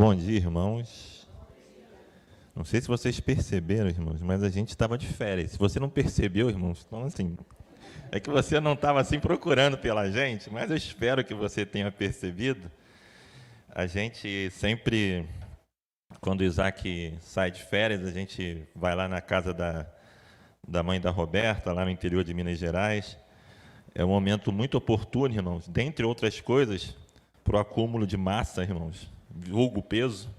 Bom dia, irmãos. Não sei se vocês perceberam, irmãos, mas a gente estava de férias. Se você não percebeu, irmãos, então assim, é que você não estava assim procurando pela gente, mas eu espero que você tenha percebido. A gente sempre, quando o Isaac sai de férias, a gente vai lá na casa da mãe da Roberta, lá no interior de Minas Gerais. É um momento muito oportuno, irmãos, dentre outras coisas, para o acúmulo de massa, irmãos, vulgo peso.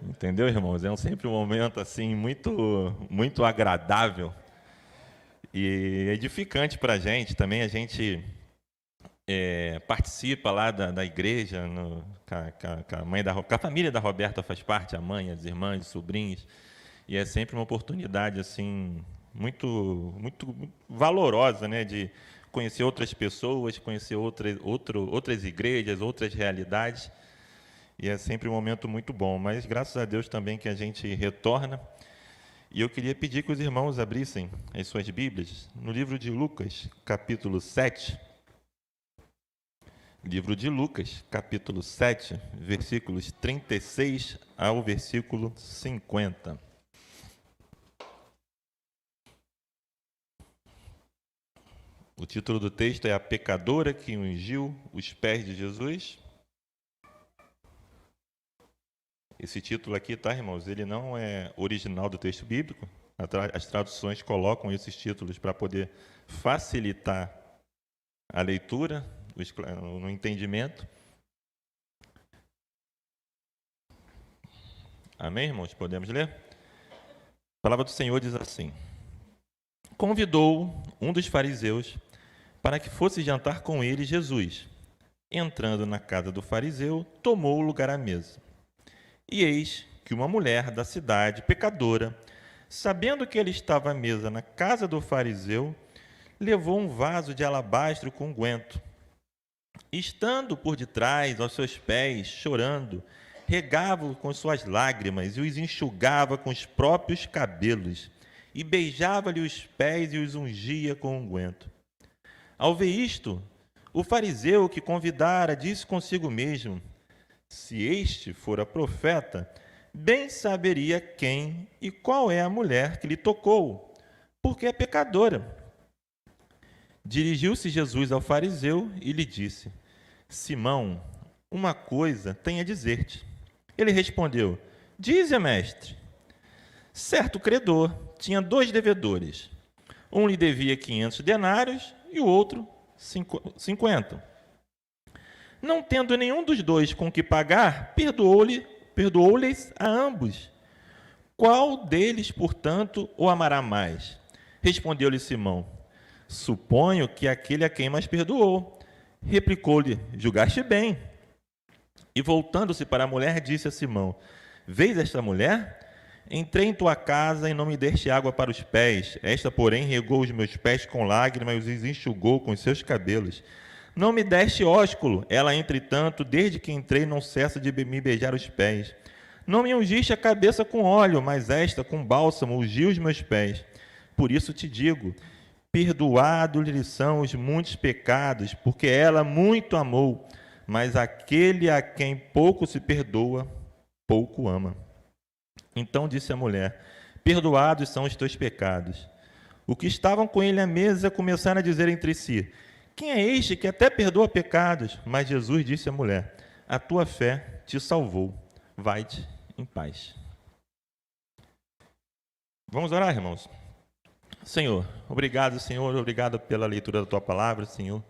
Entendeu, irmãos? É sempre um momento assim muito agradável e edificante para a gente. Também a gente participa lá da igreja, com a família da Roberta faz parte, a mãe, as irmãs, os sobrinhos, e é sempre uma oportunidade assim muito valorosa, né, de conhecer outras pessoas, conhecer outras igrejas, outras realidades. E é sempre um momento muito bom, mas graças a Deus também que a gente retorna. E eu queria pedir que os irmãos abrissem as suas Bíblias no livro de Lucas, capítulo 7. Livro de Lucas, capítulo 7, versículos 36 ao versículo 50. O título do texto é A Pecadora que Ungiu os Pés de Jesus. Esse título aqui, tá, irmãos? Ele não é original do texto bíblico. As traduções colocam esses títulos para poder facilitar a leitura, no entendimento. Amém, irmãos? Podemos ler? A palavra do Senhor diz assim: Convidou um dos fariseus para que fosse jantar com ele Jesus. Entrando na casa do fariseu, tomou lugar à mesa. E eis que uma mulher da cidade, pecadora, sabendo que ele estava à mesa na casa do fariseu, levou um vaso de alabastro com unguento. Estando por detrás, aos seus pés, chorando, regava-o com suas lágrimas e os enxugava com os próprios cabelos, e beijava-lhe os pés e os ungia com unguento. Ao ver isto, o fariseu que convidara disse consigo mesmo: se este fora profeta, bem saberia quem e qual é a mulher que lhe tocou, porque é pecadora. Dirigiu-se Jesus ao fariseu e lhe disse: Simão, uma coisa tenho a dizer-te. Ele respondeu: Dize, mestre. Certo credor tinha 2 devedores. Um lhe devia 500 denários e o outro 50. Não tendo nenhum dos 2 com que pagar, perdoou-lhes a ambos. Qual deles, portanto, o amará mais? Respondeu-lhe Simão: Suponho que aquele a quem mais perdoou. Replicou-lhe: Julgaste bem. E voltando-se para a mulher, disse a Simão: Vês esta mulher? Entrei em tua casa e não me deste água para os pés. Esta, porém, regou os meus pés com lágrimas e os enxugou com os seus cabelos. Não me deste ósculo. Ela, entretanto, desde que entrei, não cessa de me beijar os pés. Não me ungiste a cabeça com óleo, mas esta, com bálsamo, ungiu os meus pés. Por isso te digo, perdoados-lhe são os muitos pecados, porque ela muito amou. Mas aquele a quem pouco se perdoa, pouco ama. Então disse a mulher: Perdoados são os teus pecados. O que estavam com ele à mesa começaram a dizer entre si: Quem é este que até perdoa pecados? Mas Jesus disse à mulher: A tua fé te salvou. Vai-te em paz. Vamos orar, irmãos? Senhor, obrigado pela leitura da tua palavra, Senhor.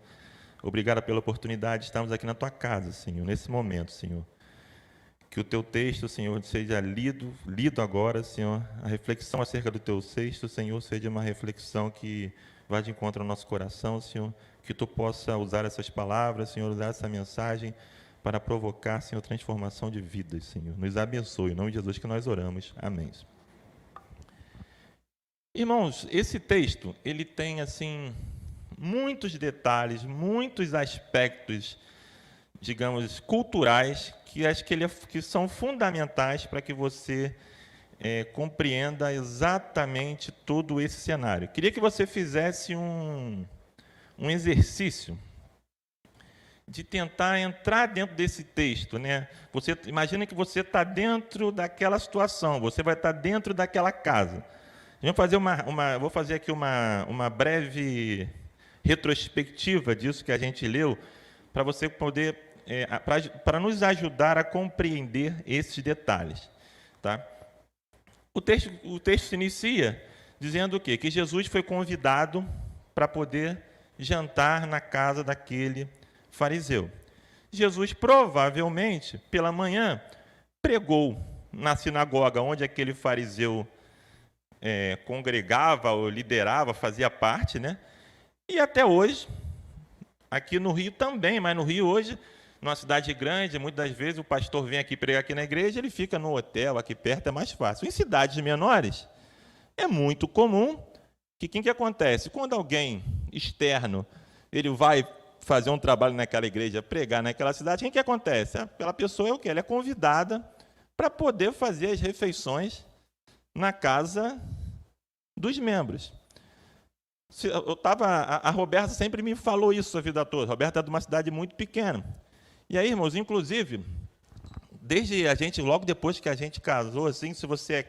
Obrigado pela oportunidade de estarmos aqui na tua casa, Senhor, nesse momento, Senhor. Que o teu texto, Senhor, seja lido agora, Senhor. A reflexão acerca do teu texto, Senhor, seja uma reflexão que vá de encontro ao nosso coração, Senhor. Que tu possa usar essas palavras, Senhor, usar essa mensagem para provocar, Senhor, transformação de vidas, Senhor. Nos abençoe, em nome de Jesus que nós oramos. Amém. Irmãos, esse texto, ele tem, assim, muitos detalhes, muitos aspectos, digamos, culturais, que acho que são fundamentais para que você compreenda exatamente todo esse cenário. Queria que você fizesse um exercício de tentar entrar dentro desse texto, né? Você imagina que você está dentro daquela situação, você vai estar dentro daquela casa. Vamos fazer vou fazer aqui uma breve retrospectiva disso que a gente leu, para você poder, para nos ajudar a compreender esses detalhes, tá? O texto se inicia dizendo o quê? Que Jesus foi convidado para poder jantar na casa daquele fariseu. Jesus provavelmente, pela manhã, pregou na sinagoga onde aquele fariseu congregava ou liderava, fazia parte, né? E até hoje, aqui no Rio também, mas no Rio hoje, numa cidade grande, muitas das vezes o pastor vem aqui pregar aqui na igreja, ele fica no hotel, aqui perto é mais fácil. Em cidades menores, é muito comum que quem que acontece? Quando alguém externo, ele vai fazer um trabalho naquela igreja, pregar naquela cidade, quem que acontece? Aquela pessoa é o quê? Ela é convidada para poder fazer as refeições na casa dos membros. A Roberta sempre me falou isso a vida toda. A Roberta é de uma cidade muito pequena. E aí, irmãos, inclusive, desde a gente, logo depois que a gente casou, assim, se você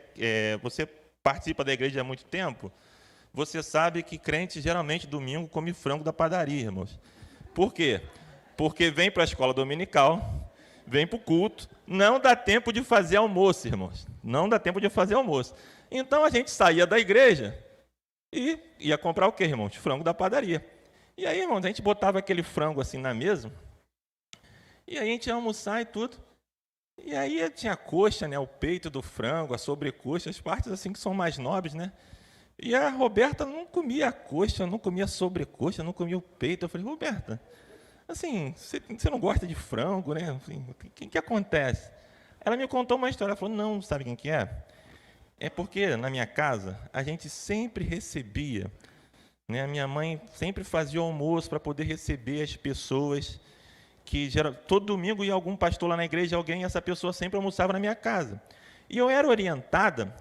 participa da igreja há muito tempo, você sabe que crente geralmente domingo come frango da padaria, irmãos. Por quê? Porque vem para a escola dominical, vem para o culto, não dá tempo de fazer almoço, irmãos. Não dá tempo de fazer almoço. Então a gente saía da igreja e ia comprar o quê, irmãos? Frango da padaria. E aí, irmãos, a gente botava aquele frango assim na mesa, e aí a gente ia almoçar e tudo. E aí tinha a coxa, né, o peito do frango, a sobrecoxa, as partes assim que são mais nobres, né? E a Roberta não comia a coxa, não comia a sobrecoxa, não comia o peito. Eu falei, Roberta, assim, você não gosta de frango, né? Assim, o que acontece? Ela me contou uma história, ela falou, não, sabe quem que é? É porque na minha casa a gente sempre recebia, né? A minha mãe sempre fazia o almoço para poder receber as pessoas que todo domingo ia algum pastor lá na igreja, essa pessoa sempre almoçava na minha casa. E eu era orientada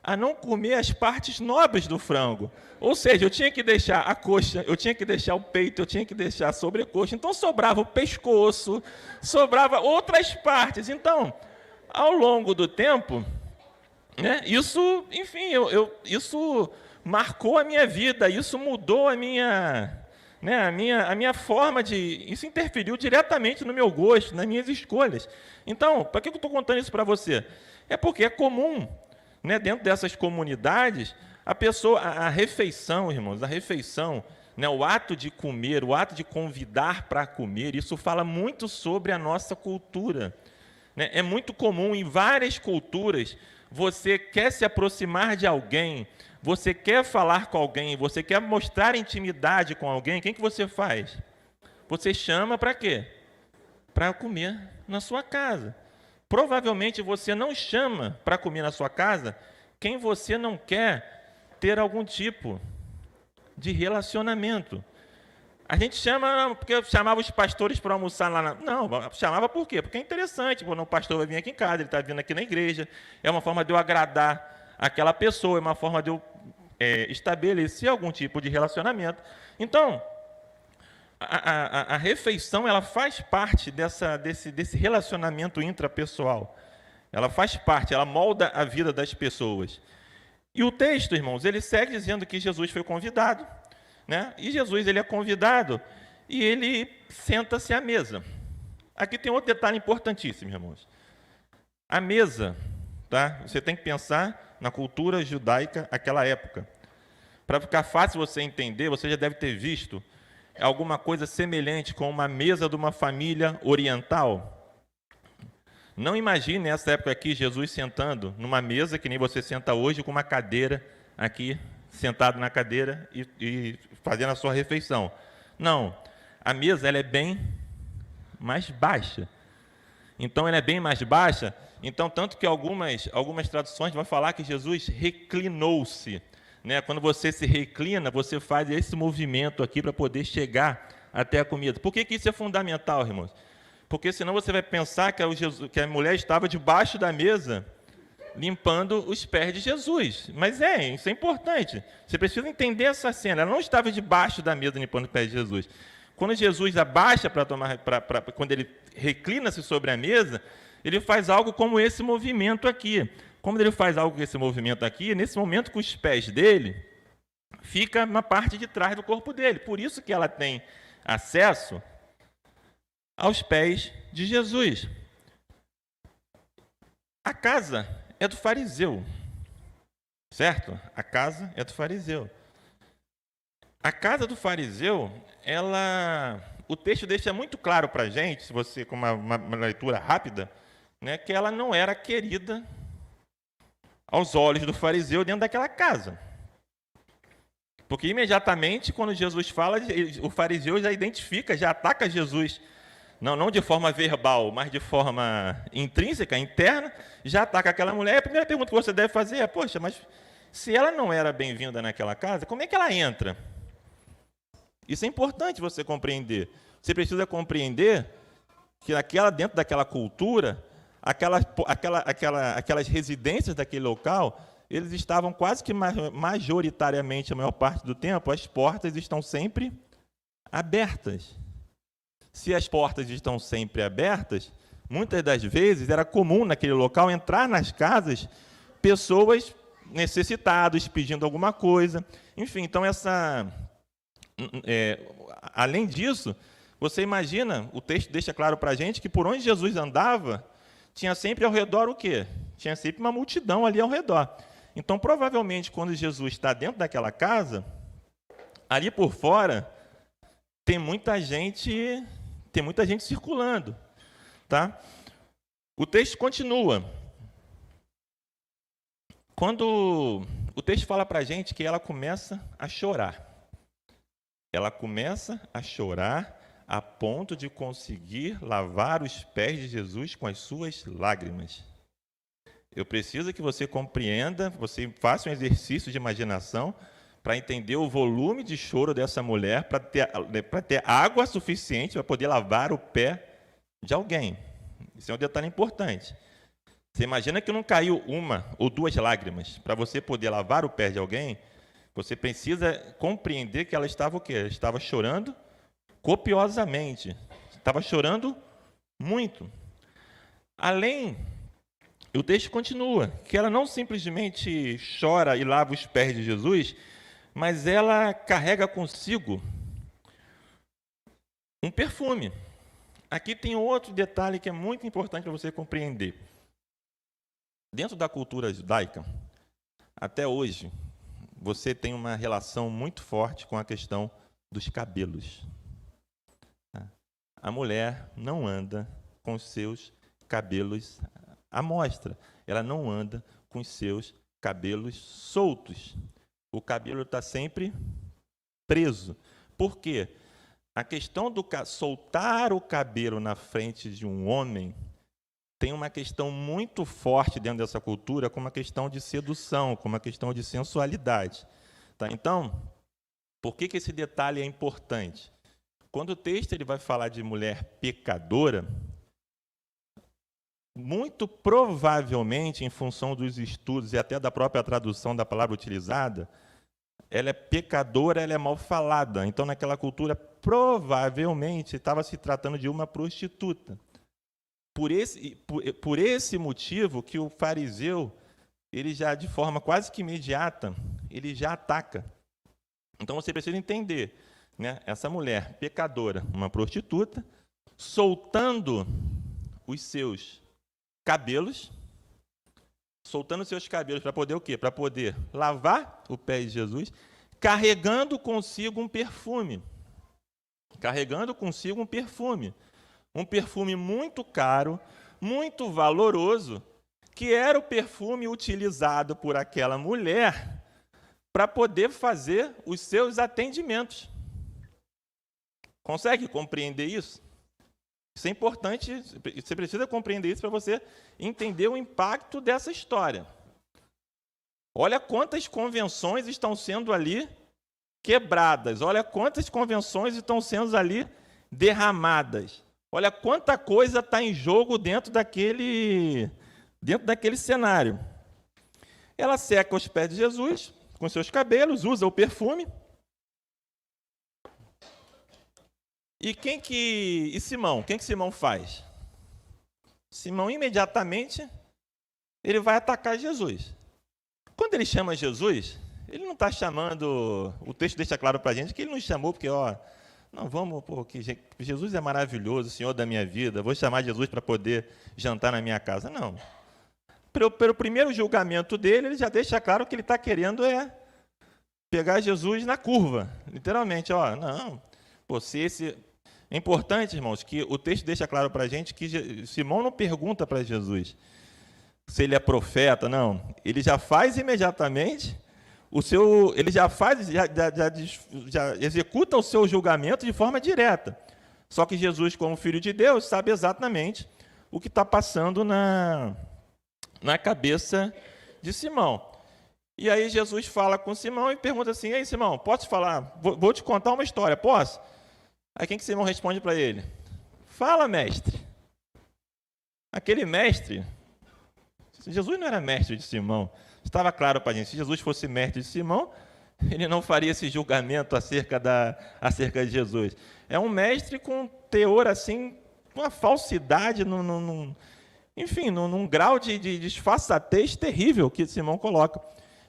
a não comer as partes nobres do frango. Ou seja, eu tinha que deixar a coxa, eu tinha que deixar o peito, eu tinha que deixar a sobrecoxa. Então, sobrava o pescoço, sobrava outras partes. Então, ao longo do tempo, né, isso, enfim, isso marcou a minha vida, isso mudou a minha forma de... Isso interferiu diretamente no meu gosto, nas minhas escolhas. Então, para que eu estou contando isso para você? É porque é comum, né, dentro dessas comunidades, a refeição, irmãos, né, o ato de comer, o ato de convidar para comer, isso fala muito sobre a nossa cultura. Né? É muito comum em várias culturas, você quer se aproximar de alguém, você quer falar com alguém, você quer mostrar intimidade com alguém, o que você faz? Você chama para quê? Para comer na sua casa. Provavelmente você não chama para comer na sua casa quem você não quer ter algum tipo de relacionamento. A gente chama, porque eu chamava os pastores para almoçar lá. Não, chamava por quê? Porque é interessante, quando o pastor vai vir aqui em casa, ele está vindo aqui na igreja, é uma forma de eu agradar aquela pessoa, é uma forma de eu estabelecer algum tipo de relacionamento. Então, a refeição, ela faz parte desse relacionamento intrapessoal. Ela faz parte, ela molda a vida das pessoas. E o texto, irmãos, ele segue dizendo que Jesus foi convidado, né? E Jesus, ele é convidado e ele senta-se à mesa. Aqui tem outro detalhe importantíssimo, irmãos. A mesa, tá? Você tem que pensar na cultura judaica daquela época. Para ficar fácil você entender, você já deve ter visto alguma coisa semelhante com uma mesa de uma família oriental. Não imagine nessa época aqui Jesus sentando numa mesa que nem você senta hoje, com uma cadeira aqui, sentado na cadeira e fazendo a sua refeição. Não, a mesa ela é bem mais baixa. Então ela é bem mais baixa, então tanto que algumas traduções vão falar que Jesus reclinou-se. Né? Quando você se reclina, você faz esse movimento aqui para poder chegar até a comida. Por que isso é fundamental, irmãos? Porque senão você vai pensar que a mulher estava debaixo da mesa limpando os pés de Jesus. Mas isso é importante. Você precisa entender essa cena. Ela não estava debaixo da mesa limpando os pés de Jesus. Quando Jesus abaixa quando ele reclina-se sobre a mesa, ele faz algo como esse movimento aqui. Como ele faz algo com esse movimento aqui, nesse momento com os pés dele, fica na parte de trás do corpo dele. Por isso que ela tem acesso aos pés de Jesus. A casa é do fariseu, certo? A casa é do fariseu. A casa do fariseu, o texto deixa muito claro para a gente, se você com uma leitura rápida, né, que ela não era querida aos olhos do fariseu dentro daquela casa. Porque imediatamente, quando Jesus fala, o fariseu já identifica, já ataca Jesus, não de forma verbal, mas de forma intrínseca, interna, já ataca aquela mulher. A primeira pergunta que você deve fazer é, poxa, mas se ela não era bem-vinda naquela casa, como é que ela entra? Isso é importante você compreender. Você precisa compreender que dentro daquela cultura, aquelas residências daquele local, eles estavam quase que majoritariamente, a maior parte do tempo, as portas estão sempre abertas. Se as portas estão sempre abertas, muitas das vezes era comum naquele local entrar nas casas pessoas necessitadas, pedindo alguma coisa. Enfim, então além disso, você imagina, o texto deixa claro para a gente que por onde Jesus andava, tinha sempre ao redor o quê? Tinha sempre uma multidão ali ao redor. Então, provavelmente, quando Jesus está dentro daquela casa, ali por fora, tem muita gente circulando. Tá? O texto continua. Quando o texto fala para a gente que ela começa a chorar. Ela começa a chorar a ponto de conseguir lavar os pés de Jesus com as suas lágrimas. Eu preciso que você compreenda, você faça um exercício de imaginação para entender o volume de choro dessa mulher, para ter água suficiente para poder lavar o pé de alguém. Isso é um detalhe importante. Você imagina que não caiu uma ou duas lágrimas. Para você poder lavar o pé de alguém, você precisa compreender que ela estava o quê? Ela estava chorando copiosamente. Estava chorando muito. O texto continua, que ela não simplesmente chora e lava os pés de Jesus, mas ela carrega consigo um perfume. Aqui tem outro detalhe que é muito importante para você compreender. Dentro da cultura judaica, até hoje, você tem uma relação muito forte com a questão dos cabelos. A mulher não anda com os seus cabelos à mostra. Ela não anda com os seus cabelos soltos. O cabelo está sempre preso. Por quê? A questão do soltar o cabelo na frente de um homem tem uma questão muito forte dentro dessa cultura, como uma questão de sedução, como uma questão de sensualidade. Tá? Então, por que esse detalhe é importante? Quando o texto ele vai falar de mulher pecadora, muito provavelmente, em função dos estudos e até da própria tradução da palavra utilizada, ela é pecadora, ela é mal falada. Então, naquela cultura, provavelmente, estava se tratando de uma prostituta. Por esse motivo que o fariseu, ele já, de forma quase que imediata, ele já ataca. Então, você precisa entender, né? Essa mulher pecadora, uma prostituta, soltando os seus cabelos, para poder o quê? Para poder lavar o pé de Jesus, carregando consigo um perfume. Um perfume muito caro, muito valoroso, que era o perfume utilizado por aquela mulher para poder fazer os seus atendimentos. Consegue compreender isso? Isso é importante, você precisa compreender isso para você entender o impacto dessa história. Olha quantas convenções estão sendo ali quebradas, olha quantas convenções estão sendo ali derramadas. Olha quanta coisa está em jogo dentro daquele cenário. Ela seca os pés de Jesus com seus cabelos, usa o perfume. E Simão? Quem que Simão faz? Simão imediatamente ele vai atacar Jesus. Quando ele chama Jesus, ele não está chamando, o texto deixa claro para a gente que ele não chamou porque, não, vamos, Jesus é maravilhoso, Senhor da minha vida, vou chamar Jesus para poder jantar na minha casa. Não. Pelo primeiro julgamento dele, ele já deixa claro que ele está querendo pegar Jesus na curva, literalmente. Não, É importante, irmãos, que o texto deixa claro para a gente que Simão não pergunta para Jesus se ele é profeta, não. Ele já faz imediatamente ele já executa o seu julgamento de forma direta. Só que Jesus, como Filho de Deus, sabe exatamente o que está passando na cabeça de Simão. E aí Jesus fala com Simão e pergunta assim: ei, Simão, posso falar? Vou te contar uma história, posso? Aí quem que Simão responde para ele? Fala, mestre. Aquele mestre, Jesus não era mestre de Simão. Estava claro para a gente, se Jesus fosse mestre de Simão, ele não faria esse julgamento acerca de Jesus. É um mestre com teor assim, uma falsidade, enfim, num grau de disfarçatez terrível que Simão coloca.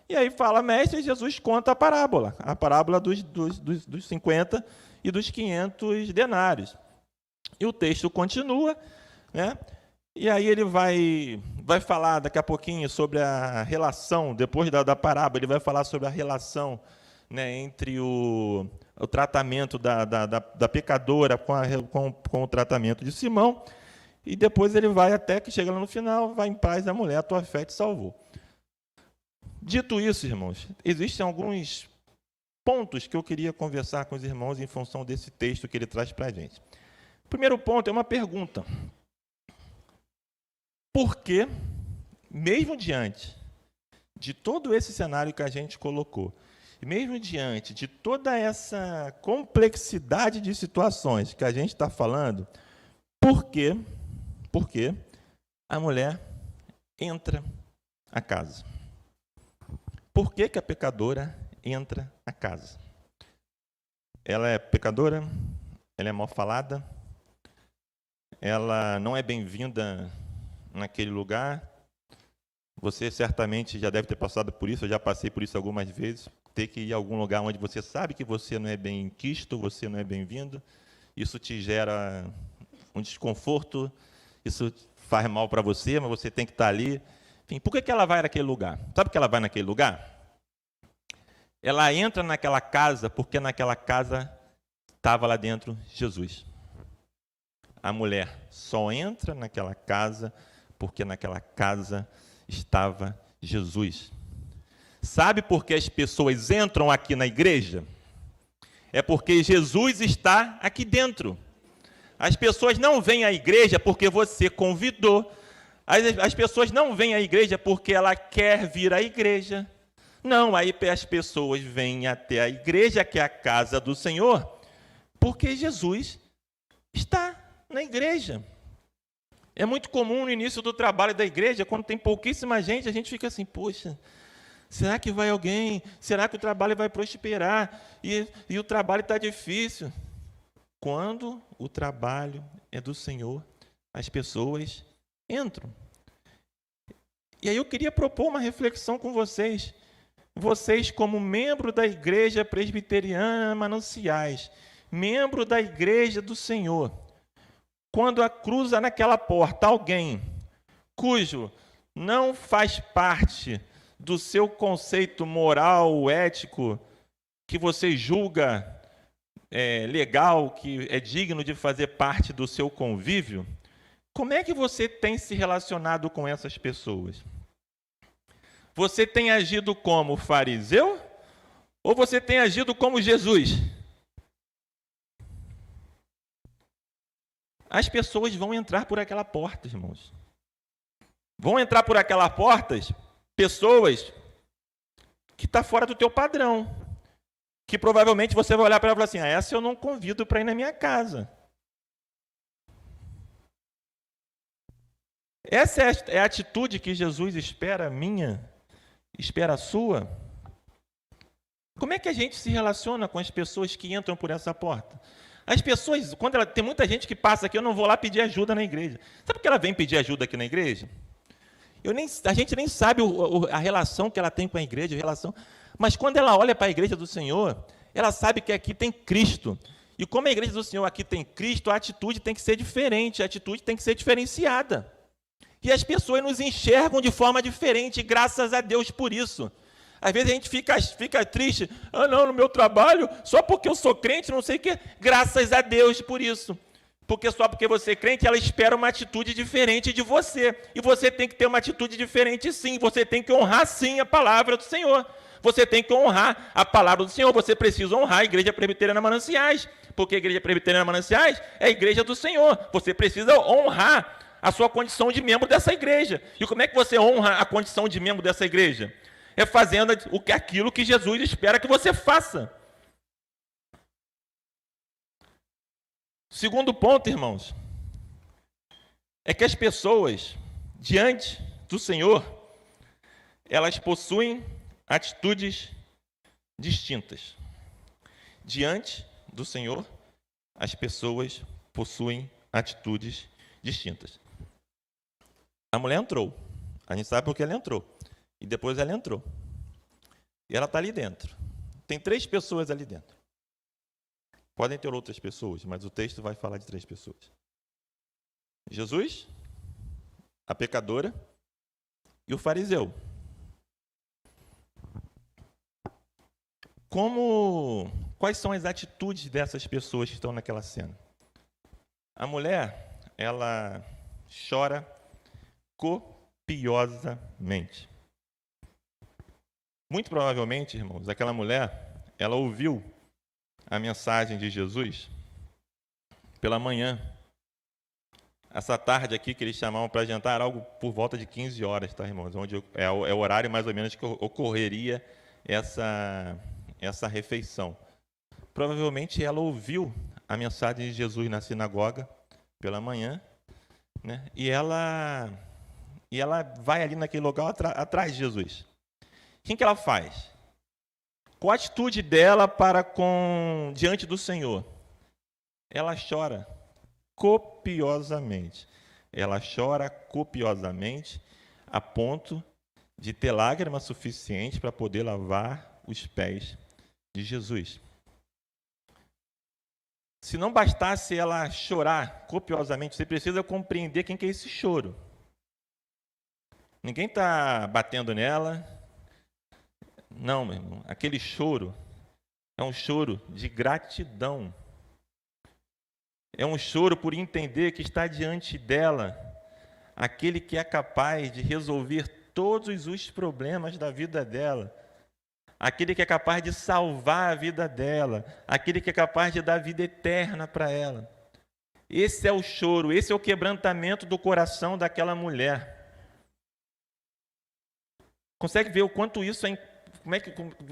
E aí fala, mestre, e Jesus conta a parábola dos 50 e dos 500 denários. E o texto continua, né? E aí ele vai falar daqui a pouquinho sobre a relação, depois da parábola, ele vai falar sobre a relação, né, entre o tratamento da pecadora com o tratamento de Simão, e depois ele vai até que chega lá no final, vai em paz a mulher, a tua fé te salvou. Dito isso, irmãos, existem alguns pontos que eu queria conversar com os irmãos em função desse texto que ele traz para a gente. O primeiro ponto é uma pergunta. Por que, mesmo diante de todo esse cenário que a gente colocou, mesmo diante de toda essa complexidade de situações que a gente está falando, por que a mulher entra à casa? Por que a pecadora entra à casa? Ela é pecadora? Ela é mal falada? Ela não é bem-vinda naquele lugar? Você certamente já deve ter passado por isso, eu já passei por isso algumas vezes, ter que ir a algum lugar onde você sabe que você não é bem quisto, você não é bem-vindo, isso te gera um desconforto, isso faz mal para você, mas você tem que estar ali. Enfim, por que ela vai naquele lugar? Sabe por que ela vai naquele lugar? Ela entra naquela casa porque naquela casa estava lá dentro Jesus. A mulher só entra naquela casa porque naquela casa estava Jesus. Sabe por que as pessoas entram aqui na igreja? É porque Jesus está aqui dentro. As pessoas não vêm à igreja porque você convidou. As pessoas não vêm à igreja porque ela quer vir à igreja. Não, aí as pessoas vêm até a igreja, que é a casa do Senhor, porque Jesus está na igreja. É muito comum no início do trabalho da igreja, quando tem pouquíssima gente, a gente fica assim, poxa, será que vai alguém? Será que o trabalho vai prosperar? E o trabalho está difícil. Quando o trabalho é do Senhor, as pessoas entram. E aí eu queria propor uma reflexão com vocês. Vocês, como membro da Igreja Presbiteriana Mananciais, membro da Igreja do Senhor, quando cruza naquela porta alguém cujo não faz parte do seu conceito moral, ético, que você julga legal, que é digno de fazer parte do seu convívio, como é que você tem se relacionado com essas pessoas? Você tem agido como fariseu ou você tem agido como Jesus? As pessoas vão entrar por aquela porta, irmãos. Vão entrar por aquela porta pessoas que estão fora do teu padrão. Que provavelmente você vai olhar para ela e falar assim, essa eu não convido para ir na minha casa. Essa é a atitude que Jesus espera minha, espera a sua. Como é que a gente se relaciona com as pessoas que entram por essa porta? As pessoas, tem muita gente que passa aqui, eu não vou lá pedir ajuda na igreja. Sabe por que ela vem pedir ajuda aqui na igreja? A gente nem sabe a relação que ela tem com a igreja, mas quando ela olha para a igreja do Senhor, ela sabe que aqui tem Cristo. E como a igreja do Senhor aqui tem Cristo, a atitude tem que ser diferente, a atitude tem que ser diferenciada. E as pessoas nos enxergam de forma diferente, graças a Deus por isso. Às vezes a gente fica triste, não, no meu trabalho, só porque eu sou crente, não sei o quê. Graças a Deus por isso. Porque só porque você é crente, ela espera uma atitude diferente de você. E você tem que ter uma atitude diferente sim, você tem que honrar sim a palavra do Senhor. Você tem que honrar a palavra do Senhor, você precisa honrar a Igreja Presbiteriana Mananciais, porque a Igreja Presbiteriana Mananciais é a igreja do Senhor. Você precisa honrar a sua condição de membro dessa igreja. E como é que você honra a condição de membro dessa igreja? É fazendo aquilo que Jesus espera que você faça. Segundo ponto, irmãos, é que as pessoas, diante do Senhor, elas possuem atitudes distintas. Diante do Senhor, as pessoas possuem atitudes distintas. A mulher entrou. A gente sabe porque ela entrou. E depois ela entrou. E ela está ali dentro. Tem 3 pessoas ali dentro. Podem ter outras pessoas, mas o texto vai falar de 3 pessoas. Jesus, a pecadora e o fariseu. Quais são as atitudes dessas pessoas que estão naquela cena? A mulher, ela chora copiosamente. Muito provavelmente, irmãos, aquela mulher, ela ouviu a mensagem de Jesus pela manhã. Essa tarde aqui que eles chamavam para jantar, algo por volta de 15 horas, tá, irmãos? Onde é o horário mais ou menos que ocorreria essa refeição. Provavelmente ela ouviu a mensagem de Jesus na sinagoga pela manhã, né? E ela vai ali naquele local atrás de Jesus. O que ela faz? Qual a atitude dela diante do Senhor? Ela chora copiosamente. Ela chora copiosamente a ponto de ter lágrima suficiente para poder lavar os pés de Jesus. Se não bastasse ela chorar copiosamente, você precisa compreender quem que é esse choro. Ninguém está batendo nela. Não, meu irmão. Aquele choro é um choro de gratidão. É um choro por entender que está diante dela aquele que é capaz de resolver todos os problemas da vida dela. Aquele que é capaz de salvar a vida dela. Aquele que é capaz de dar vida eterna para ela. Esse é o choro, esse é o quebrantamento do coração daquela mulher. Consegue ver o quanto isso é...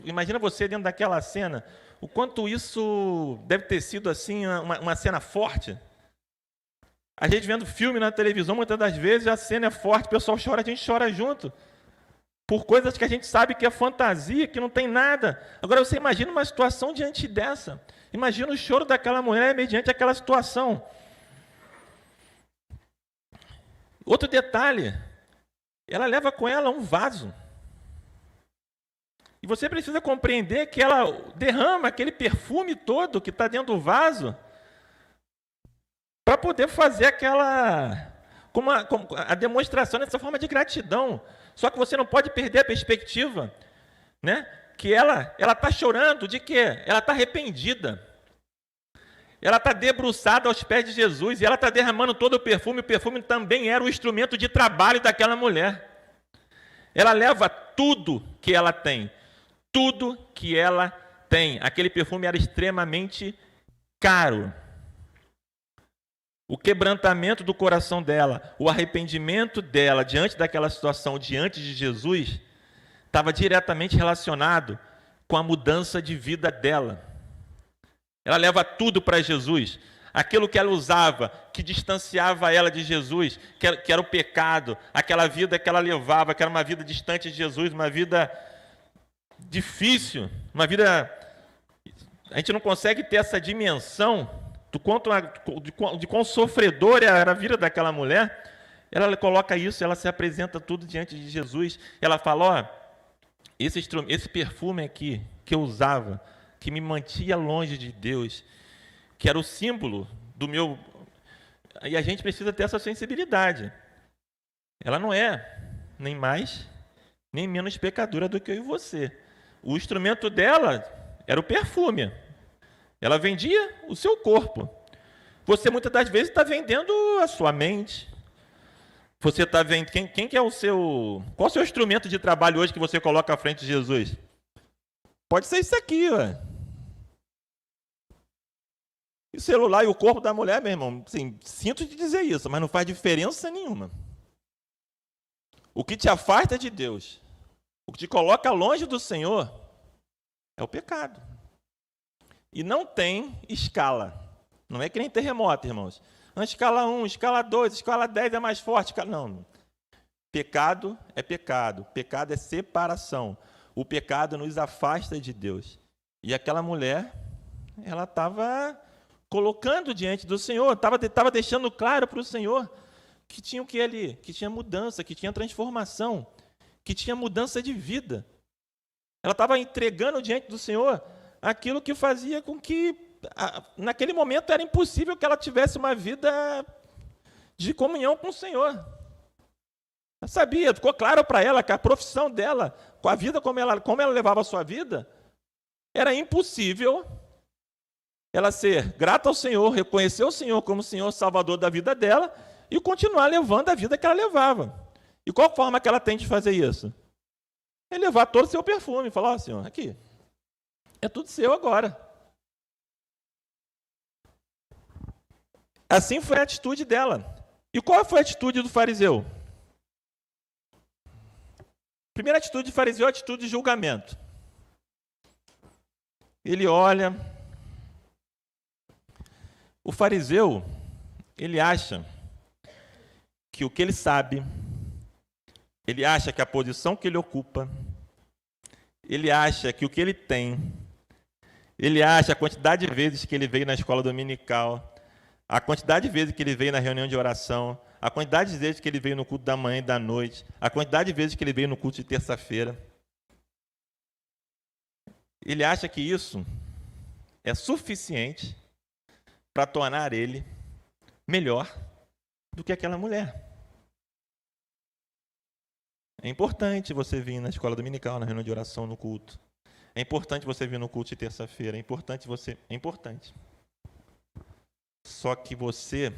Imagina você dentro daquela cena, o quanto isso deve ter sido assim uma cena forte. A gente vendo filme na televisão, muitas das vezes a cena é forte, o pessoal chora, a gente chora junto. Por coisas que a gente sabe que é fantasia, que não tem nada. Agora você imagina uma situação diante dessa. Imagina o choro daquela mulher mediante aquela situação. Outro detalhe, ela leva com ela um vaso. E você precisa compreender que ela derrama aquele perfume todo que está dentro do vaso para poder fazer a demonstração dessa forma de gratidão. Só que você não pode perder a perspectiva, né? Que ela está chorando de quê? Ela está arrependida. Ela está debruçada aos pés de Jesus e ela está derramando todo o perfume. O perfume também era o instrumento de trabalho daquela mulher. Ela leva tudo que ela tem. Tudo que ela tem. Aquele perfume era extremamente caro. O quebrantamento do coração dela, o arrependimento dela diante daquela situação, diante de Jesus, estava diretamente relacionado com a mudança de vida dela. Ela leva tudo para Jesus. Aquilo que ela usava, que distanciava ela de Jesus, que era o pecado, aquela vida que ela levava, que era uma vida distante de Jesus, uma vida difícil, uma vida... A gente não consegue ter essa dimensão de quão sofredor era a vida daquela mulher, ela coloca isso, ela se apresenta tudo diante de Jesus. Ela fala, ó, esse perfume aqui que eu usava, que me mantinha longe de Deus, que era o símbolo do meu... E a gente precisa ter essa sensibilidade. Ela não é nem mais, nem menos pecadora do que eu e você. O instrumento dela era o perfume. Ela vendia o seu corpo. Você, muitas das vezes, está vendendo a sua mente. Você está vendo... Quem que é o seu... Qual é o seu instrumento de trabalho hoje que você coloca à frente de Jesus? Pode ser isso aqui, ué. E o celular e o corpo da mulher, meu irmão, assim, sinto te dizer isso, mas não faz diferença nenhuma. O que te afasta de Deus, o que te coloca longe do Senhor, é o pecado. E não tem escala. Não é que nem terremoto, irmãos. Escala 1, escala 2, escala 10 é mais forte. Não. Pecado é pecado. Pecado é separação. O pecado nos afasta de Deus. E aquela mulher, ela estava colocando diante do Senhor, estava deixando claro para o Senhor que tinha o que ali, que tinha mudança, que tinha transformação, que tinha mudança de vida. Ela estava entregando diante do Senhor aquilo que fazia com que, naquele momento, era impossível que ela tivesse uma vida de comunhão com o Senhor. Ela sabia, ficou claro para ela que a profissão dela, com a vida como ela levava a sua vida, era impossível ela ser grata ao Senhor, reconhecer o Senhor como o Senhor Salvador da vida dela e continuar levando a vida que ela levava. E qual forma que ela tem de fazer isso? É levar todo o seu perfume e falar, ó, Senhor, aqui, é tudo seu agora. Assim foi a atitude dela. E qual foi a atitude do fariseu? A primeira atitude do fariseu é a atitude de julgamento. Ele olha... O fariseu, ele acha que o que ele sabe, ele acha que a posição que ele ocupa, ele acha que o que ele tem, ele acha a quantidade de vezes que ele veio na escola dominical, a quantidade de vezes que ele veio na reunião de oração, a quantidade de vezes que ele veio no culto da manhã e da noite, a quantidade de vezes que ele veio no culto de terça-feira. Ele acha que isso é suficiente para tornar ele melhor do que aquela mulher. É importante você vir na escola dominical, na reunião de oração, no culto. É importante você vir no culto de terça-feira. É importante. Só que você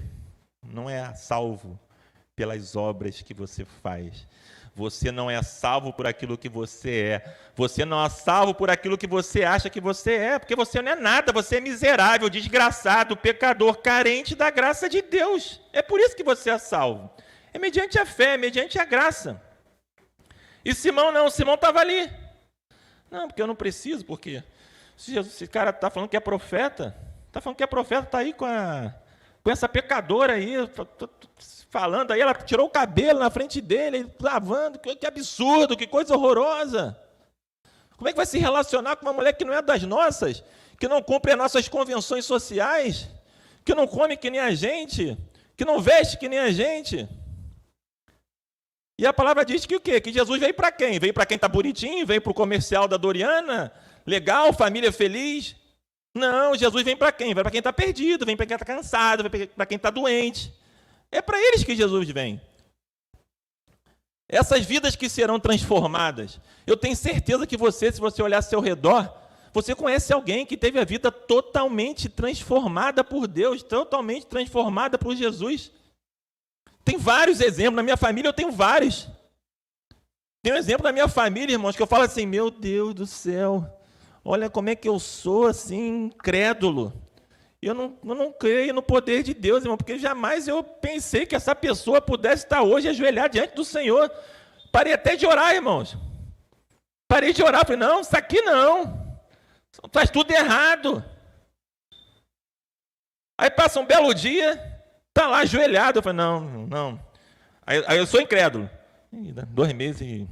não é salvo pelas obras que você faz. Você não é salvo por aquilo que você é. Você não é salvo por aquilo que você acha que você é, porque você não é nada, você é miserável, desgraçado, pecador, carente da graça de Deus. É por isso que você é salvo. É mediante a fé, é mediante a graça. E Simão não, Simão estava ali. Não, porque eu não preciso, porque esse cara está falando que é profeta, está aí com essa pecadora aí, falando aí, ela tirou o cabelo na frente dele, lavando, que absurdo, que coisa horrorosa. Como é que vai se relacionar com uma mulher que não é das nossas, que não cumpre as nossas convenções sociais, que não come que nem a gente, que não veste que nem a gente? E a palavra diz que o quê? Que Jesus veio para quem? Veio para quem está bonitinho, veio para o comercial da Doriana, legal, família feliz. Não, Jesus vem para quem? Vem para quem está perdido, vem para quem está cansado, vem para quem está doente. É para eles que Jesus vem. Essas vidas que serão transformadas. Eu tenho certeza que você, se você olhar ao seu redor, você conhece alguém que teve a vida totalmente transformada por Deus, totalmente transformada por Jesus. Tem vários exemplos. Na minha família eu tenho vários. Tem um exemplo da minha família, irmãos, que eu falo assim, meu Deus do céu, olha como é que eu sou assim, incrédulo. Eu não creio no poder de Deus, irmão, porque jamais eu pensei que essa pessoa pudesse estar hoje ajoelhada diante do Senhor. Parei até de orar, irmãos. Parei de orar, falei, não, isso aqui não. Faz tudo errado. Aí passa um belo dia, está lá ajoelhado. Eu falei, não. Aí eu sou incrédulo. 2 meses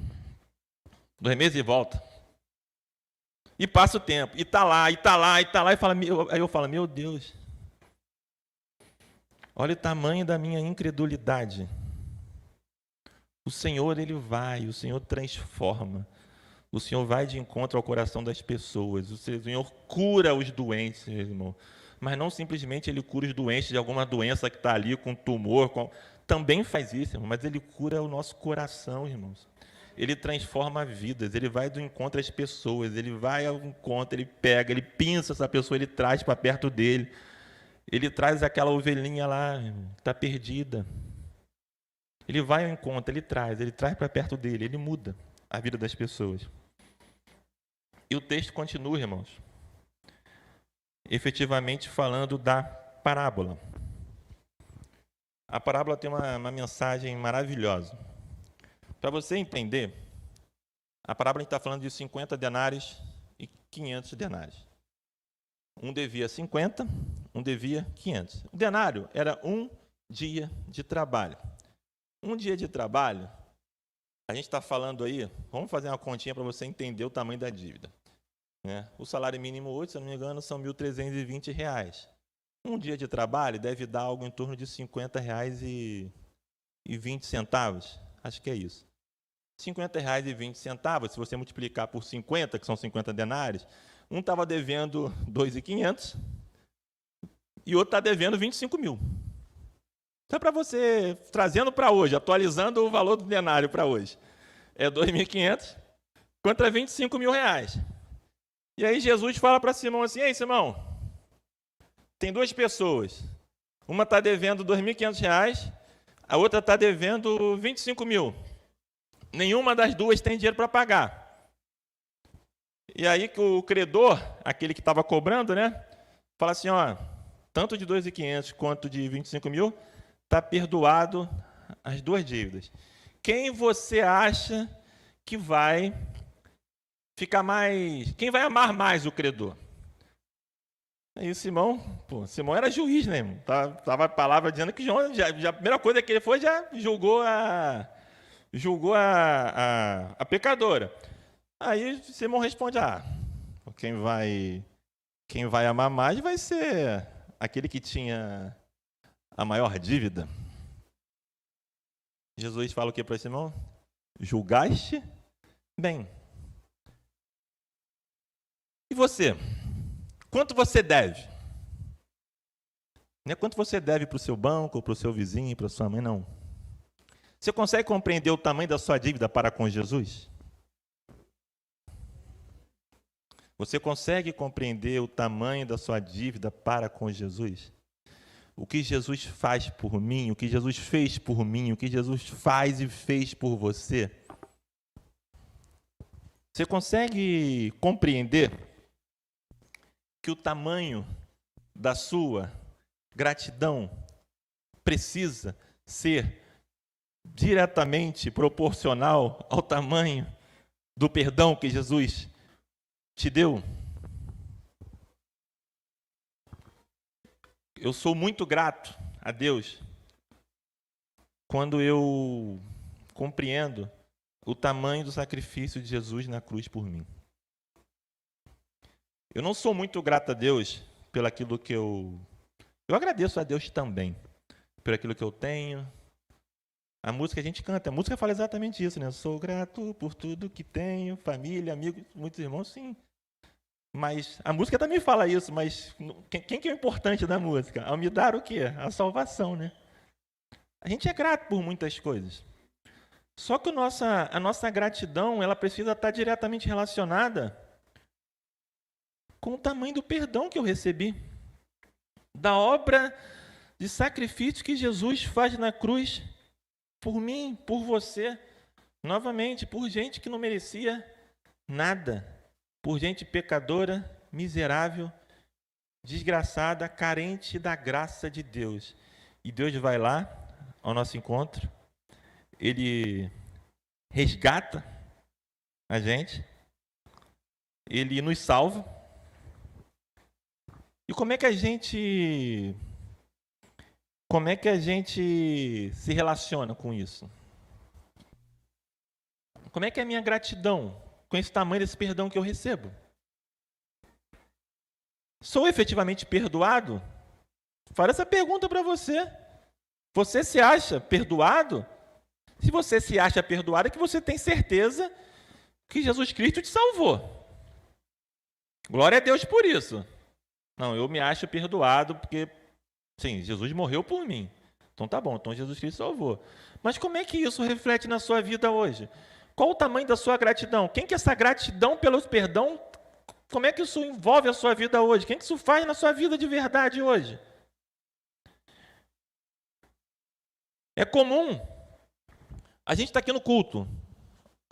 e volta. E passa o tempo, e está lá, e fala, aí eu falo, meu Deus, Olha o tamanho da minha incredulidade. O Senhor, o Senhor transforma. O Senhor vai de encontro ao coração das pessoas. O Senhor cura os doentes, meu irmão. Mas não simplesmente Ele cura os doentes de alguma doença que está ali, com tumor. Também faz isso, irmão, mas Ele cura o nosso coração, irmãos. Ele transforma vidas, Ele vai do encontro às pessoas, Ele vai ao encontro, Ele pega, Ele pinça essa pessoa, Ele traz para perto dele. Ele traz aquela ovelhinha lá, que está perdida. Ele vai ao encontro, Ele traz para perto dele, Ele muda a vida das pessoas. E o texto continua, irmãos, efetivamente falando da parábola. A parábola tem uma mensagem maravilhosa. Para você entender, a parábola está falando de 50 denários e 500 denários. Um devia 50, um devia 500. O denário era um dia de trabalho. Um dia de trabalho, a gente está falando aí, vamos fazer uma continha para você entender o tamanho da dívida. O salário mínimo hoje, se eu não me engano, são R$ 1.320. Um dia de trabalho deve dar algo em torno de R$ 50,20. Acho que é isso. R$ 50,20, se você multiplicar por 50, que são 50 denários, um estava devendo 2.500 e o outro está devendo 25 mil. Então, para você, trazendo para hoje, atualizando o valor do denário para hoje, é 2.500 contra 25 mil reais. E aí Jesus fala para Simão assim: ei, Simão, tem duas pessoas. Uma está devendo 2.500 reais, a outra está devendo 25 mil. Nenhuma das duas tem dinheiro para pagar. E aí que o credor, aquele que estava cobrando, fala assim: ó, tanto de 2.500 quanto de 25 mil, está perdoado as duas dívidas. Quem você acha que vai ficar mais... Quem vai amar mais o credor? Aí o Simão era juiz, né, irmão? Tava a palavra dizendo que João, já a primeira coisa que ele foi, já julgou a pecadora. Aí Simão responde: quem vai amar mais vai ser aquele que tinha a maior dívida. Jesus fala o que para Simão? Julgaste bem. E você? Quanto você deve? Não é quanto você deve para o seu banco, para o seu vizinho, para a sua mãe, não. Você consegue compreender o tamanho da sua dívida para com Jesus? Você consegue compreender o tamanho da sua dívida para com Jesus? O que Jesus faz por mim, o que Jesus fez por mim, o que Jesus faz e fez por você? Você consegue compreender que o tamanho da sua gratidão precisa ser diretamente proporcional ao tamanho do perdão que Jesus te deu? Eu sou muito grato a Deus quando eu compreendo o tamanho do sacrifício de Jesus na cruz por mim. Eu não sou muito grato a Deus pelo aquilo que eu agradeço a Deus também, por aquilo que eu tenho. A música a gente canta, a música fala exatamente isso, né? Eu sou grato por tudo que tenho, família, amigos, muitos irmãos, sim. Mas a música também fala isso, mas quem que é o importante da música? Ao me dar o quê? A salvação, né? A gente é grato por muitas coisas. Só que a nossa gratidão, ela precisa estar diretamente relacionada com o tamanho do perdão que eu recebi, da obra de sacrifício que Jesus faz na cruz por mim, por você, novamente, por gente que não merecia nada, por gente pecadora, miserável, desgraçada, carente da graça de Deus. E Deus vai lá ao nosso encontro, Ele resgata a gente, Ele nos salva. E como é que a gente se relaciona com isso? Como é que é a minha gratidão com esse tamanho desse perdão que eu recebo? Sou efetivamente perdoado? Faço essa pergunta para você. Você se acha perdoado? Se você se acha perdoado, é que você tem certeza que Jesus Cristo te salvou. Glória a Deus por isso. Não, eu me acho perdoado porque, sim, Jesus morreu por mim. Então tá bom, então Jesus Cristo salvou. Mas como é que isso reflete na sua vida hoje? Qual o tamanho da sua gratidão? Quem que essa gratidão pelo perdão, como é que isso envolve a sua vida hoje? Quem que isso faz na sua vida de verdade hoje? É comum, a gente está aqui no culto.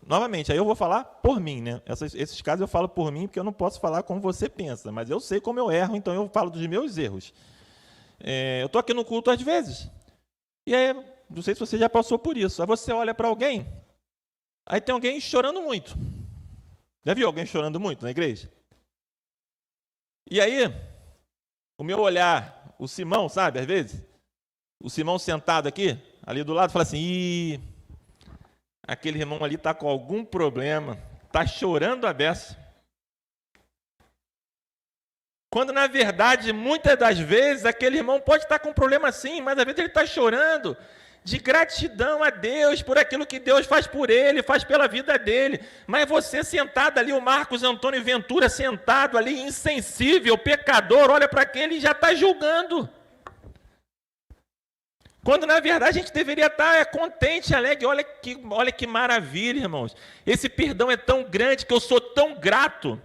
Novamente, aí eu vou falar por mim, né? Esses casos eu falo por mim, porque eu não posso falar como você pensa, mas eu sei como eu erro, então eu falo dos meus erros. Eu estou aqui no culto às vezes, e aí, não sei se você já passou por isso, aí você olha para alguém, aí tem alguém chorando muito. Já viu alguém chorando muito na igreja? E aí, o meu olhar, o Simão, sabe, às vezes, o Simão sentado aqui, ali do lado, fala assim, ih, aquele irmão ali está com algum problema, está chorando a beça. Quando, na verdade, muitas das vezes, aquele irmão pode estar com um problema sim, mas às vezes ele está chorando de gratidão a Deus por aquilo que Deus faz por ele, faz pela vida dele. Mas você sentado ali, o Marcos Antônio Ventura sentado ali, insensível, pecador, olha para aquele e já está julgando. Quando, na verdade, a gente deveria estar contente, alegre. Olha que maravilha, irmãos. Esse perdão é tão grande que eu sou tão grato.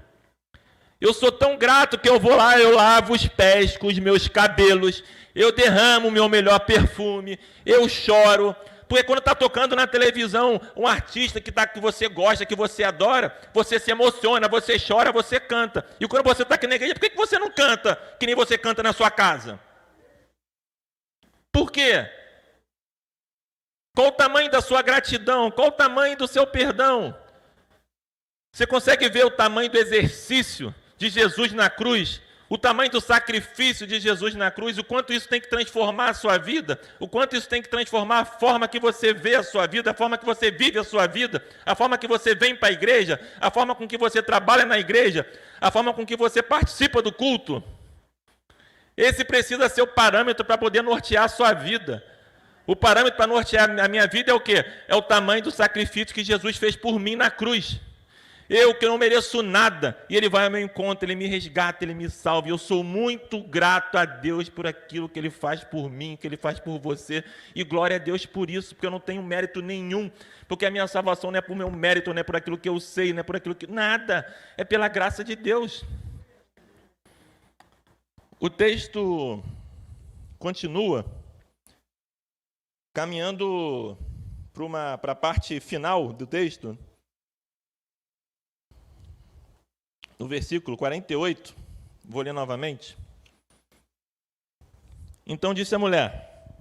Eu sou tão grato que eu vou lá, eu lavo os pés com os meus cabelos, eu derramo o meu melhor perfume, eu choro. Porque quando está tocando na televisão um artista que você gosta, que você adora, você se emociona, você chora, você canta. E quando você está aqui na igreja, por que você não canta que nem você canta na sua casa? Por quê? Qual o tamanho da sua gratidão? Qual o tamanho do seu perdão? Você consegue ver o tamanho do exercício de Jesus na cruz? O tamanho do sacrifício de Jesus na cruz? O quanto isso tem que transformar a sua vida? O quanto isso tem que transformar a forma que você vê a sua vida, a forma que você vive a sua vida, a forma que você vem para a igreja, a forma com que você trabalha na igreja, a forma com que você participa do culto? Esse precisa ser o parâmetro para poder nortear a sua vida. O parâmetro para nortear a minha vida é o quê? É o tamanho do sacrifício que Jesus fez por mim na cruz. Eu que não mereço nada, e Ele vai ao meu encontro, Ele me resgata, Ele me salva. E eu sou muito grato a Deus por aquilo que Ele faz por mim, que Ele faz por você. E glória a Deus por isso, porque eu não tenho mérito nenhum. Porque a minha salvação não é por meu mérito, não é por aquilo que eu sei, não é por aquilo que... Nada, é pela graça de Deus. O texto continua caminhando para a parte final do texto, no versículo 48, vou ler novamente. Então disse a mulher,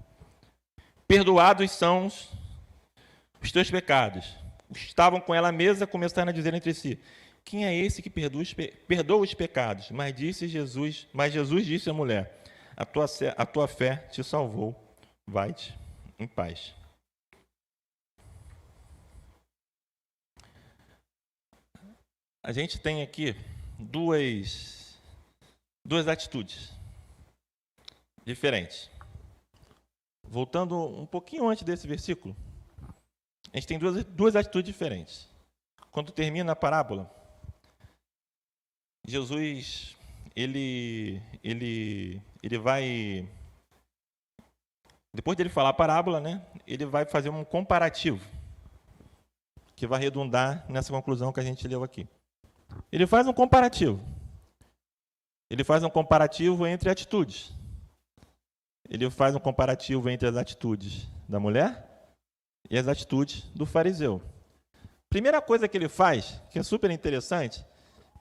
perdoados são os teus pecados. Estavam com ela à mesa, começaram a dizer entre si, quem é esse que perdoa os pecados? Mas Jesus disse à mulher, a tua fé te salvou, vai-te em paz. A gente tem aqui duas atitudes diferentes. Voltando um pouquinho antes desse versículo, a gente tem duas atitudes diferentes. Quando termina a parábola, Jesus, ele vai, depois de ele falar a parábola, né, ele vai fazer um comparativo, que vai redundar nessa conclusão que a gente leu aqui. Ele faz um comparativo. Ele faz um comparativo entre atitudes. Ele faz um comparativo entre as atitudes da mulher e as atitudes do fariseu. Primeira coisa que ele faz, que é super interessante,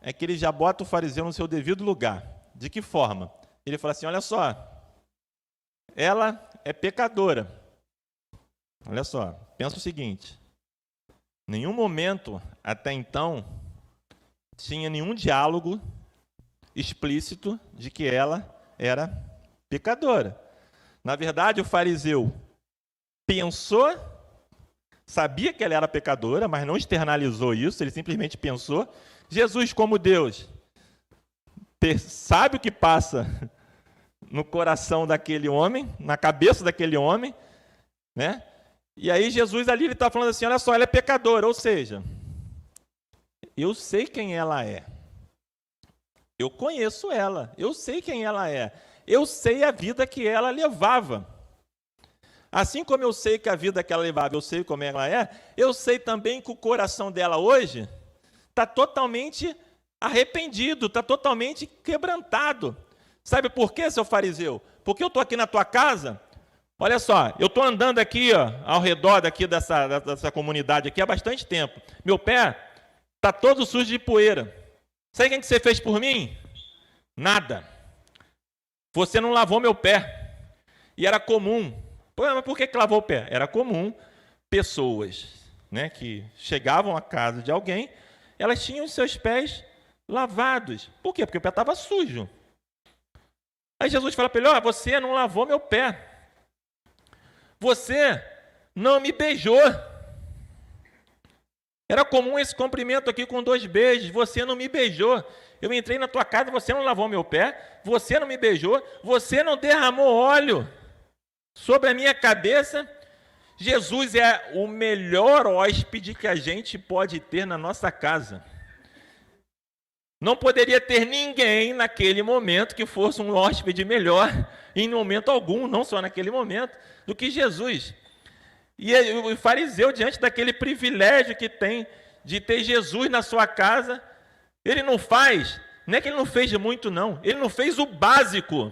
é que ele já bota o fariseu no seu devido lugar. De que forma? Ele fala assim, olha só, ela é pecadora. Olha só, pensa o seguinte, em nenhum momento até então tinha nenhum diálogo explícito de que ela era pecadora. Na verdade, o fariseu pensou, sabia que ela era pecadora, mas não externalizou isso, ele simplesmente pensou. Jesus, como Deus, sabe o que passa no coração daquele homem, na cabeça daquele homem, né? E aí Jesus ali ele está falando assim, olha só, ela é pecadora, ou seja, eu sei quem ela é. Eu conheço ela, eu sei quem ela é. Eu sei a vida que ela levava. Assim como eu sei que a vida que ela levava, eu sei como ela é, eu sei também que o coração dela hoje está totalmente arrependido, está totalmente quebrantado. Sabe por quê, seu fariseu? Porque eu estou aqui na tua casa, olha só, eu estou andando aqui ó, ao redor daqui dessa comunidade aqui há bastante tempo. Meu pé está todo sujo de poeira. Sabe o que você fez por mim? Nada. Você não lavou meu pé. E era comum. Pô, mas por que lavou o pé? Era comum pessoas, né, que chegavam à casa de alguém, elas tinham os seus pés lavados. Por quê? Porque o pé estava sujo. Aí Jesus fala para ele, você não lavou meu pé. Você não me beijou. Era comum esse cumprimento aqui com 2 beijos. Você não me beijou. Eu entrei na tua casa, você não lavou meu pé. Você não me beijou. Você não derramou óleo sobre a minha cabeça. Jesus é o melhor hóspede que a gente pode ter na nossa casa. Não poderia ter ninguém naquele momento que fosse um hóspede melhor, em momento algum, não só naquele momento, do que Jesus. E o fariseu, diante daquele privilégio que tem de ter Jesus na sua casa, ele não faz, não é que ele não fez muito não, ele não fez o básico.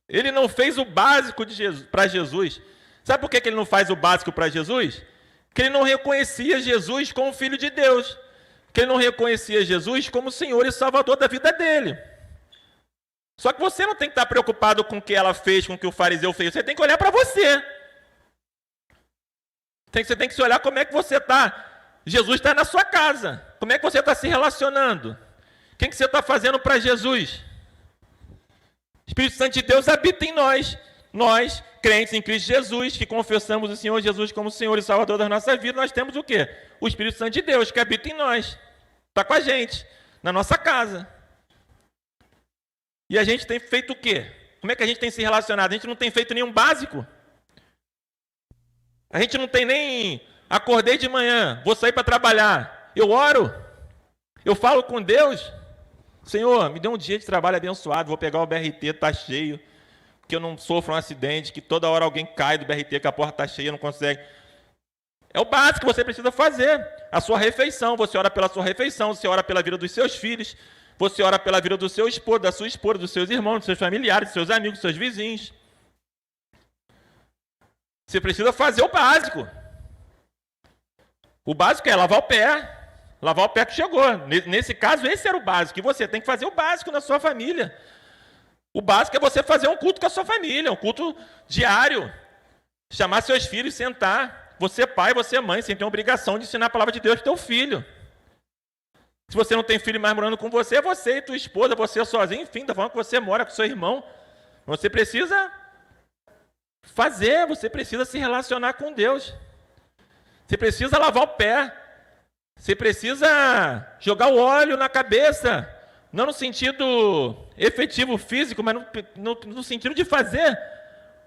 Ele não fez o básico para Jesus. Sabe por que ele não faz o básico para Jesus? Porque ele não reconhecia Jesus como Filho de Deus. Porque ele não reconhecia Jesus como Senhor e Salvador da vida dele. Só que você não tem que estar preocupado com o que ela fez, com o que o fariseu fez. Você tem que olhar para você. Você tem que se olhar como é que você está. Jesus está na sua casa. Como é que você está se relacionando? O que você está fazendo para Jesus? O Espírito Santo de Deus habita em nós. Nós, crentes em Cristo Jesus, que confessamos o Senhor Jesus como Senhor e Salvador da nossa vida, nós temos o quê? O Espírito Santo de Deus que habita em nós. Está com a gente, na nossa casa. E a gente tem feito o quê? Como é que a gente tem se relacionado? A gente não tem feito nenhum básico. A gente não tem nem... Acordei de manhã, vou sair para trabalhar. Eu oro. Eu falo com Deus. Senhor, me dê um dia de trabalho abençoado. Vou pegar o BRT, está cheio. Que eu não sofra um acidente, que toda hora alguém cai do BRT, que a porta está cheia, não consegue. É o básico que você precisa fazer. A sua refeição, você ora pela sua refeição, você ora pela vida dos seus filhos, você ora pela vida do seu esposo, da sua esposa, dos seus irmãos, dos seus familiares, dos seus amigos, dos seus vizinhos. Você precisa fazer o básico. O básico é lavar o pé. Lavar o pé que chegou. Nesse caso, esse era o básico. E você tem que fazer o básico na sua família. O básico é você fazer um culto com a sua família, um culto diário. Chamar seus filhos, sentar. Você pai, você mãe, você tem a obrigação de ensinar a palavra de Deus para o teu filho. Se você não tem filho mais morando com você, é você e tua esposa, você sozinho, enfim, da forma que você mora com seu irmão. Você precisa fazer, você precisa se relacionar com Deus. Você precisa lavar o pé. Você precisa jogar o óleo na cabeça. Não no sentido efetivo físico, mas no sentido de fazer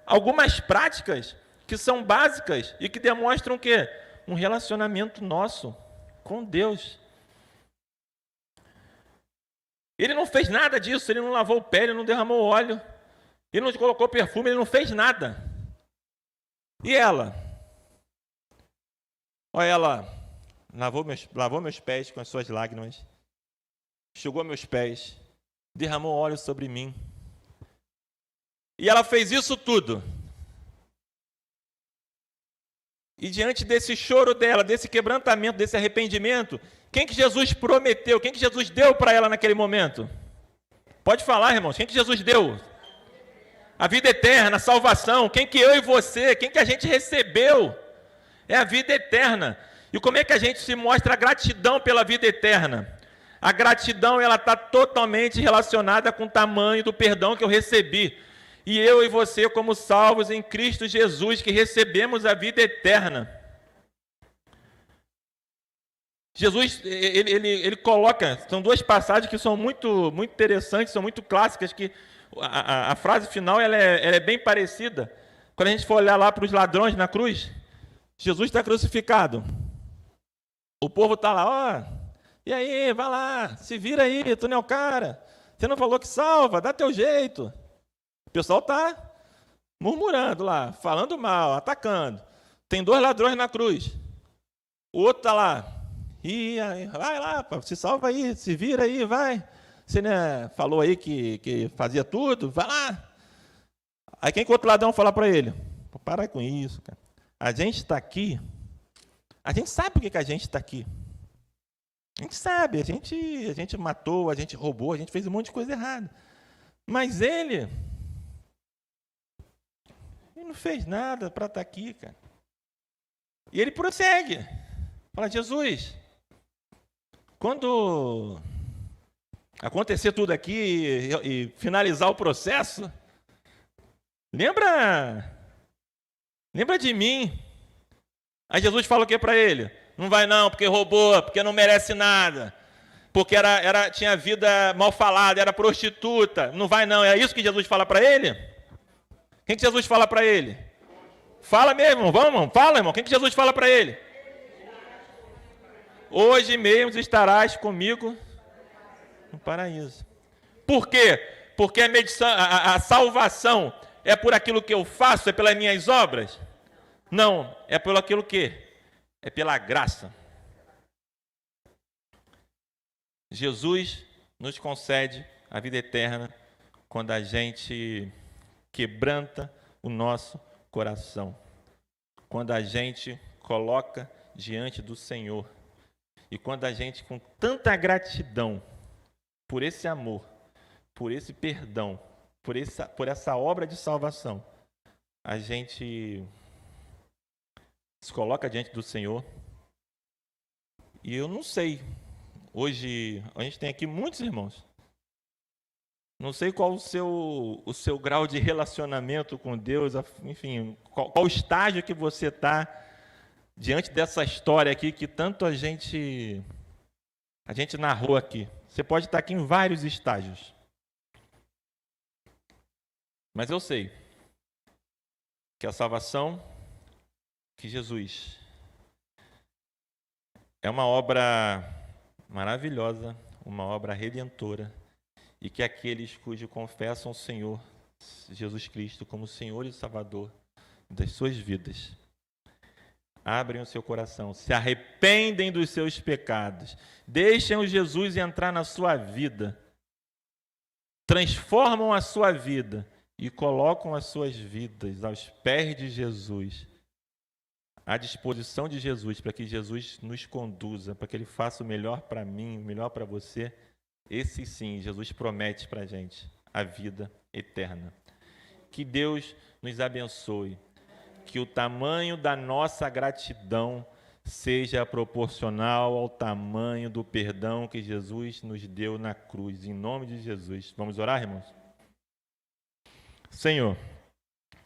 algumas práticas que são básicas e que demonstram o quê? Um relacionamento nosso com Deus. Ele não fez nada disso, ele não lavou o pé, ele não derramou óleo, ele não colocou perfume, ele não fez nada. E ela? Olha, ela lavou meus pés com as suas lágrimas, enxugou meus pés, derramou óleo sobre mim. E ela fez isso tudo. E diante desse choro dela, desse quebrantamento, desse arrependimento, quem que Jesus prometeu? Quem que Jesus deu para ela naquele momento? Pode falar, irmãos. Quem que Jesus deu? A vida eterna, a salvação. Quem que eu e você, quem que a gente recebeu? É a vida eterna. E como é que a gente se mostra a gratidão pela vida eterna? A gratidão, ela está totalmente relacionada com o tamanho do perdão que eu recebi. E eu e você, como salvos em Cristo Jesus, que recebemos a vida eterna. Jesus, ele coloca, são duas passagens que são muito interessantes, são muito clássicas, que A frase final ela é bem parecida. Quando a gente for olhar lá para os ladrões na cruz, Jesus está crucificado. O povo está lá, ó, e aí, vai lá, se vira aí, tu não é o cara. Você não falou que salva, dá teu jeito. O pessoal está murmurando lá, falando mal, atacando. Tem 2 ladrões na cruz. O outro está lá, e aí, vai lá, se salva aí, se vira aí, vai. Você né, falou aí que fazia tudo, vai lá. Aí quem que o outro ladrão fala para ele? Para com isso, cara. A gente está aqui, a gente sabe por que a gente está aqui. A gente sabe, a gente matou, a gente roubou, a gente fez um monte de coisa errada. Mas ele não fez nada para estar aqui, cara. E ele prossegue. Fala, Jesus, quando acontecer tudo aqui e finalizar o processo, lembra de mim. Aí Jesus fala o que para ele? Não vai não, porque roubou, porque não merece nada, porque tinha vida mal falada, era prostituta. Não vai não, é isso que Jesus fala para ele? Quem que Jesus fala para ele? Fala mesmo, vamos, irmão, fala, irmão. Quem que Jesus fala para ele? Hoje mesmo estarás comigo no paraíso. Por quê? Porque a salvação é por aquilo que eu faço, é pelas minhas obras? Não, é pelo aquilo que? É pela graça. Jesus nos concede a vida eterna quando a gente quebranta o nosso coração. Quando a gente coloca diante do Senhor. E quando a gente, com tanta gratidão por esse amor, por esse perdão, por essa obra de salvação, a gente se coloca diante do Senhor. E eu não sei, hoje a gente tem aqui muitos irmãos. Não sei qual o seu grau de relacionamento com Deus, enfim, qual estágio que você está diante dessa história aqui que tanto a gente narrou aqui. Você pode estar aqui em vários estágios. Mas eu sei que a salvação, que Jesus é uma obra maravilhosa, uma obra redentora, e que aqueles cujos confessam o Senhor Jesus Cristo como Senhor e Salvador das suas vidas, abrem o seu coração, se arrependem dos seus pecados, deixem o Jesus entrar na sua vida, transformam a sua vida e colocam as suas vidas aos pés de Jesus, à disposição de Jesus, para que Jesus nos conduza, para que Ele faça o melhor para mim, o melhor para você. Esse sim, Jesus promete para a gente a vida eterna. Que Deus nos abençoe, que o tamanho da nossa gratidão seja proporcional ao tamanho do perdão que Jesus nos deu na cruz, em nome de Jesus. Vamos orar, irmãos? Senhor,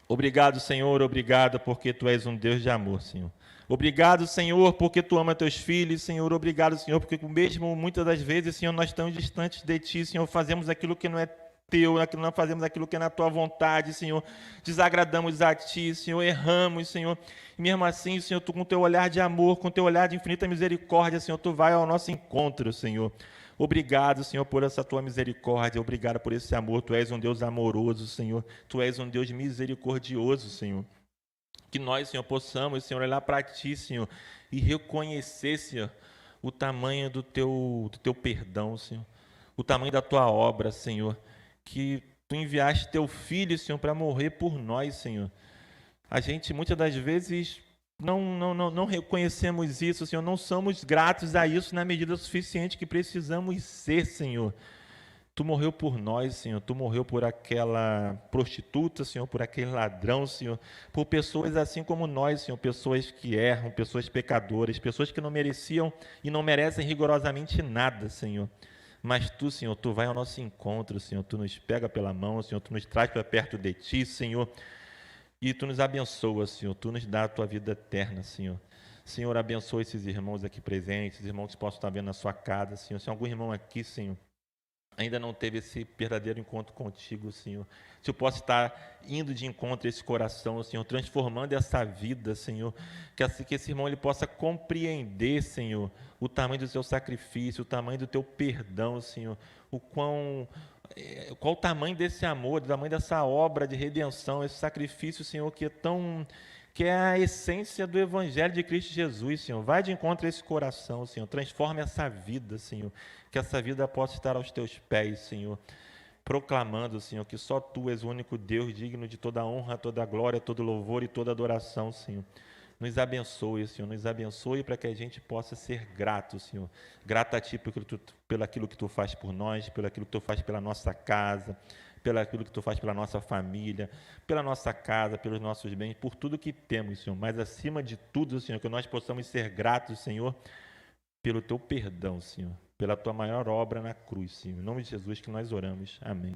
obrigado, Senhor, obrigado porque Tu és um Deus de amor, Senhor. Obrigado, Senhor, porque Tu ama Teus filhos, Senhor. Obrigado, Senhor, porque mesmo muitas das vezes, Senhor, nós estamos distantes de Ti, Senhor, fazemos aquilo que não é Teu, não fazemos aquilo que é na Tua vontade, Senhor. Desagradamos a Ti, Senhor, erramos, Senhor. E mesmo assim, Senhor, Tu com Teu olhar de amor, com Teu olhar de infinita misericórdia, Senhor, Tu vai ao nosso encontro, Senhor. Obrigado, Senhor, por essa Tua misericórdia, obrigado por esse amor. Tu és um Deus amoroso, Senhor. Tu és um Deus misericordioso, Senhor. Que nós, Senhor, possamos, Senhor, olhar para Ti, Senhor, e reconhecer, Senhor, o tamanho do Teu perdão, Senhor, o tamanho da Tua obra, Senhor, que Tu enviaste Teu Filho, Senhor, para morrer por nós, Senhor. A gente, muitas das vezes, não reconhecemos isso, Senhor, não somos gratos a isso na medida suficiente que precisamos ser, Senhor. Tu morreu por nós, Senhor. Tu morreu por aquela prostituta, Senhor, por aquele ladrão, Senhor, por pessoas assim como nós, Senhor, pessoas que erram, pessoas pecadoras, pessoas que não mereciam e não merecem rigorosamente nada, Senhor. Mas Tu, Senhor, Tu vai ao nosso encontro, Senhor. Tu nos pega pela mão, Senhor. Tu nos traz para perto de Ti, Senhor. E Tu nos abençoa, Senhor. Tu nos dá a Tua vida eterna, Senhor. Senhor, abençoa esses irmãos aqui presentes, esses irmãos que possam estar vendo na sua casa, Senhor. Se algum irmão aqui, Senhor, ainda não teve esse verdadeiro encontro contigo, Senhor. Se eu posso estar indo de encontro a esse coração, Senhor, transformando essa vida, Senhor, que esse irmão ele possa compreender, Senhor, o tamanho do seu sacrifício, o tamanho do teu perdão, Senhor, qual o tamanho desse amor, o tamanho dessa obra de redenção, esse sacrifício, Senhor, que é a essência do Evangelho de Cristo Jesus, Senhor. Vai de encontro a esse coração, Senhor. Transforme essa vida, Senhor. Que essa vida possa estar aos teus pés, Senhor. Proclamando, Senhor, que só Tu és o único Deus digno de toda honra, toda glória, todo louvor e toda adoração, Senhor. Nos abençoe, Senhor. Nos abençoe para que a gente possa ser grato, Senhor. Grato a Ti pelo aquilo que Tu faz por nós, pelo aquilo que Tu faz pela nossa casa, pelo aquilo que Tu faz pela nossa família, pela nossa casa, pelos nossos bens, por tudo que temos, Senhor. Mas acima de tudo, Senhor, que nós possamos ser gratos, Senhor, pelo Teu perdão, Senhor, pela Tua maior obra na cruz, Senhor. Em nome de Jesus que nós oramos. Amém.